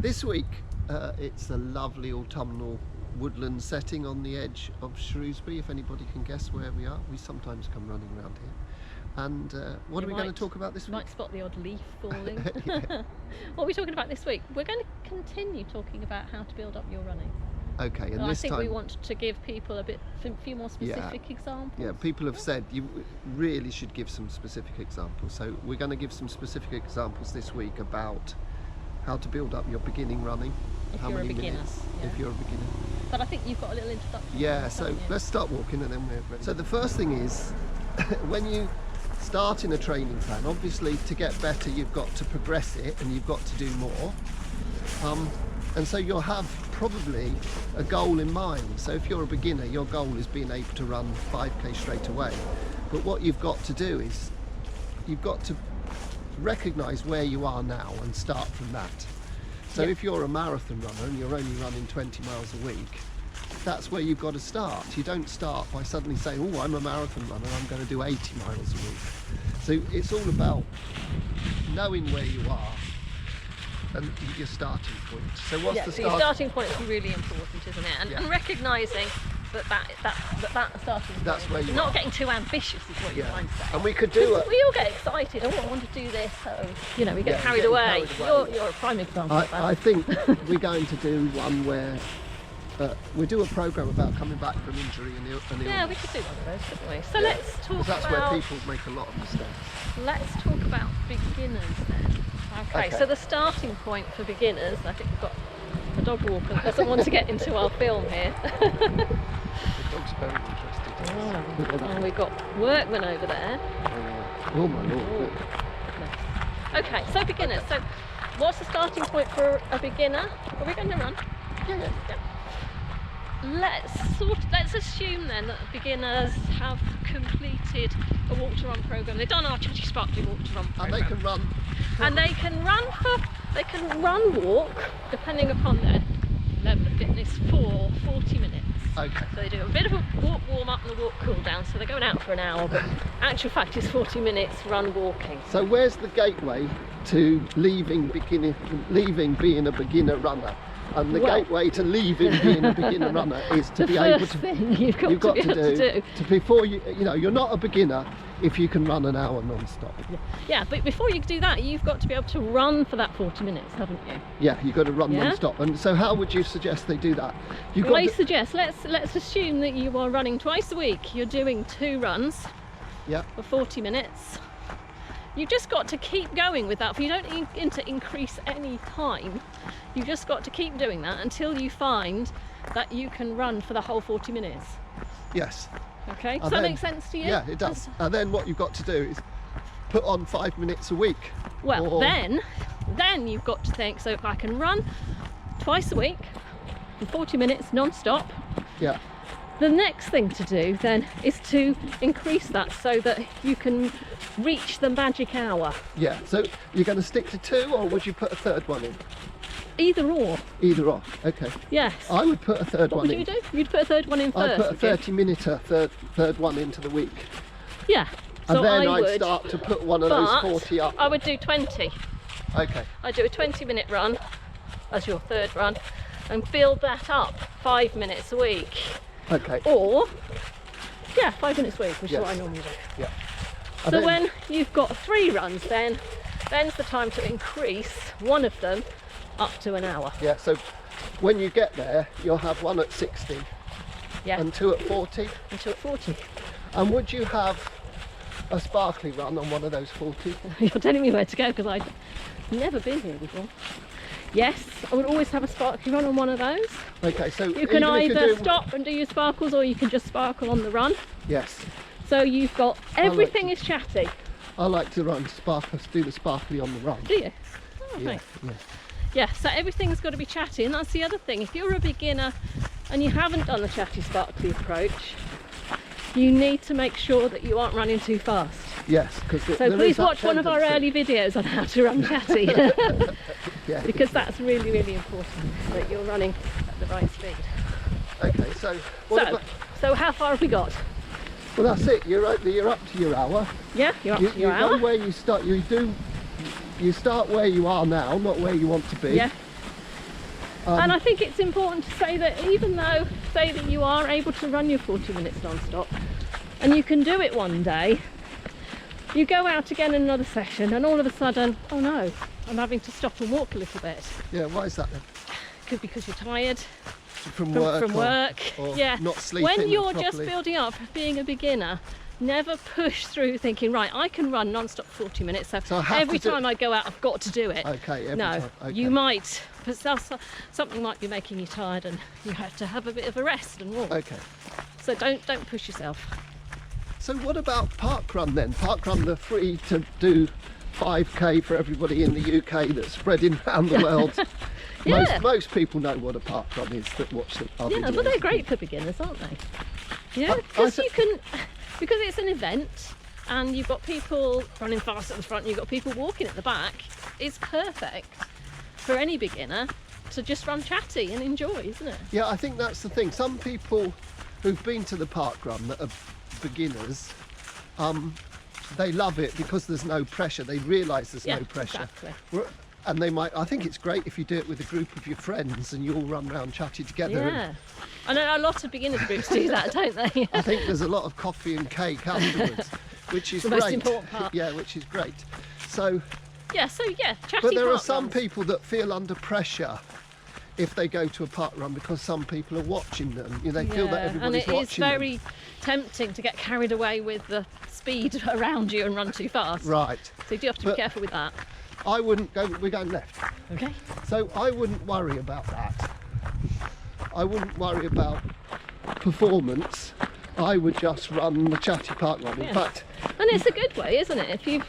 This week it's a lovely autumnal woodland setting on the edge of Shrewsbury. If anybody can guess where we are, we sometimes come running around here. And what are we going to talk about this week? You might spot the odd leaf falling. Yeah. What are we talking about this week? We're going to continue talking about how to build up your running. Okay, and I this think time we want to give people a few more specific examples. Yeah, people have said you really should give some specific examples. So we're going to give some specific examples this week about how to build up your beginning running. If how you're many a beginner. minutes, Yeah. if you're a beginner. But I think you've got a little introduction. Yeah, so let's start walking and then we're ready. So the first thing is, when you start in a training plan, obviously to get better you've got to progress it and you've got to do more. And so you'll have probably a goal in mind. So if you're a beginner, your goal is being able to run 5k straight away. But what you've got to do is you've got to recognise where you are now and start from that. So if you're a marathon runner and you're only running 20 miles a week, that's where you've got to start. You don't start by suddenly saying, oh, I'm a marathon runner, I'm going to do 80 miles a week. So it's all about knowing where you are and your starting point. So what's the your starting point is really important, isn't it? And recognising that starting point, that's where you not are. Getting too ambitious is what you're trying to say. And we could do it. We all get excited. Oh, I want to do this. So we get carried away. You're a prime example of that. I think we're going to do one where we do a programme about coming back from injury and illness. Yeah, we could do one of those, couldn't we? So let's talk that's about... where people make a lot of mistakes. Let's talk about beginners then. Okay, so the starting point for beginners, I think we've got a dog walker that doesn't want to get into our film here. The dog's very interested. And we've got workmen over there. Oh my lord. Okay, so beginners. So what's the starting point for a beginner? Are we going to run? Yeah. Let's assume then that beginners have completed a walk to run program. They've done our Chatty Sparkly Walk to run program. And they can run. And they can walk, depending upon their level of fitness, for 40 minutes. Okay. So they do a bit of a walk warm up and a walk cool down. So they're going out for an hour, but actual fact is 40 minutes run walking. So where's the gateway to leaving being a beginner runner? And the gateway to leaving being a beginner runner is to be able to. The first thing you've got to do before you're not a beginner if you can run an hour non-stop. Yeah, but before you do that, you've got to be able to run for that 40 minutes, haven't you? Yeah, you've got to run non-stop. And so how would you suggest they do that? Let's assume that you are running twice a week. You're doing 2 runs for 40 minutes. You've just got to keep going with that. You don't need to increase any time. You've just got to keep doing that until you find that you can run for the whole 40 minutes. Yes. Okay, does that make sense to you? Yeah, it does. And then what you've got to do is put on 5 minutes a week. Well, then you've got to think, so if I can run twice a week for 40 minutes non-stop, the next thing to do then is to increase that so that you can reach the magic hour. Yeah, so you're going to stick to 2, or would you put a third one in? Either or. Either or, okay. Yes. I would put a third one in. What would you do? You'd put a third one in first. I'd put a 30-minute third one into the week. Yeah. And so then I'd start to put one of those 40 up. I would do 20. Okay. I'd do a 20-minute run as your third run and build that up 5 minutes a week. Okay. Or, 5 minutes a week, which is what I normally do. Yeah. So when you've got 3 runs, then's the time to increase one of them up to an hour. Yeah, so when you get there, you'll have 1 at 60 and 2 at 40. And 2 at 40. And would you have a sparkly run on one of those 40? You're telling me where to go because I've never been here before. Yes, I would always have a sparkly run on one of those. Okay, so you can either stop and do your sparkles, or you can just sparkle on the run. Yes. So you've got everything is chatty. I like to do the sparkly on the run. Do you? Oh, thanks. Yeah, so everything's got to be chatty, and that's the other thing. If you're a beginner and you haven't done the Chatty Sparkly approach, you need to make sure that you aren't running too fast. Yes, because so please watch one of our early videos on how to run chatty. Because that's really, really important that you're running at the right speed. Okay, so how far have we got? Well, that's it. You're up to your hour. Yeah, you're up to your hour. Where you start. You start where you are now, not where you want to be. Yeah. And I think it's important to say that even though, say that you are able to run your 40 minutes non-stop, and you can do it one day, you go out again in another session and all of a sudden, oh no, I'm having to stop and walk a little bit. Yeah, why is that then? Could be because you're tired. From work, or yeah. Not sleeping when you're properly. just building up, being a beginner, never push through thinking, right, I can run non-stop 40 minutes, so every time I go out I've got to do it. Okay, every no, time. Okay. you might, but something might be making you tired and you have to have a bit of a rest and walk. Okay. So don't push yourself. So what about parkrun then? Parkrun, they're free to do 5k for everybody in the UK that's spreading around the world. Yeah. Most people know what a parkrun is that watch the other Yeah, but they're great for beginners, aren't they? Yeah, because because it's an event and you've got people running fast at the front, you've got people walking at the back. It's perfect for any beginner to just run chatty and enjoy, isn't it? Yeah, I think that's the thing. Some people who've been to the parkrun that are beginners, they love it because there's no pressure. They realise there's no pressure. Exactly. And they might, I think it's great if you do it with a group of your friends and you all run around chatty together. Yeah. I know a lot of beginners groups do that, don't they? I think there's a lot of coffee and cake afterwards, which is the great. most important part. Yeah, which is great. So chatty. But there are some runs. people that feel under pressure if they go to a park run because some people are watching them. You know, they feel that everybody's watching them. And it is very tempting to get carried away with the speed around you and run too fast. Right. So you do have to be careful with that. I wouldn't go, we're going left. Okay. So I wouldn't worry about that. I wouldn't worry about performance. I would just run the chatty park run. In fact, and it's a good way, isn't it? If you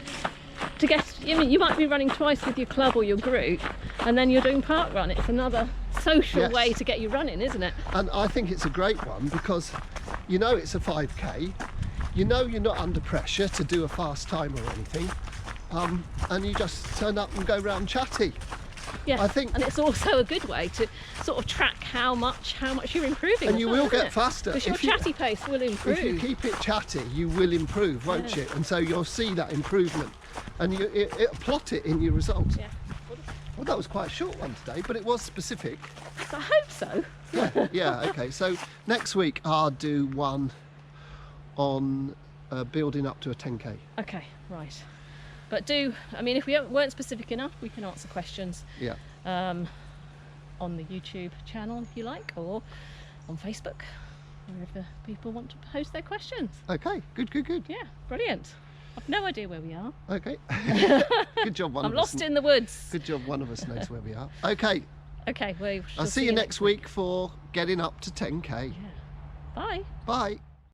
you might be running twice with your club or your group, and then you're doing park run. It's another social way to get you running, isn't it? And I think it's a great one because you know it's a 5k. You know you're not under pressure to do a fast time or anything. And you just turn up and go round chatty. Yeah, I think, and it's also a good way to sort of track how much you're improving. And you will get faster. Because your chatty pace will improve. If you keep it chatty, you will improve, won't you? And so you'll see that improvement, and it'll plot it in your results. Yeah. Well, that was quite a short one today, but it was specific. I hope so. Yeah. Okay. So next week I'll do one on building up to a 10k. Okay. Right. But if we weren't specific enough, we can answer questions on the YouTube channel if you like, or on Facebook, wherever people want to post their questions. Okay, good. Yeah, brilliant. I've no idea where we are. Okay. Good job, one I'm of us. lost in the woods. Good job, one of us knows where we are. Okay. Okay, well, I'll see you next week for getting up to 10k. Yeah. Bye. Bye.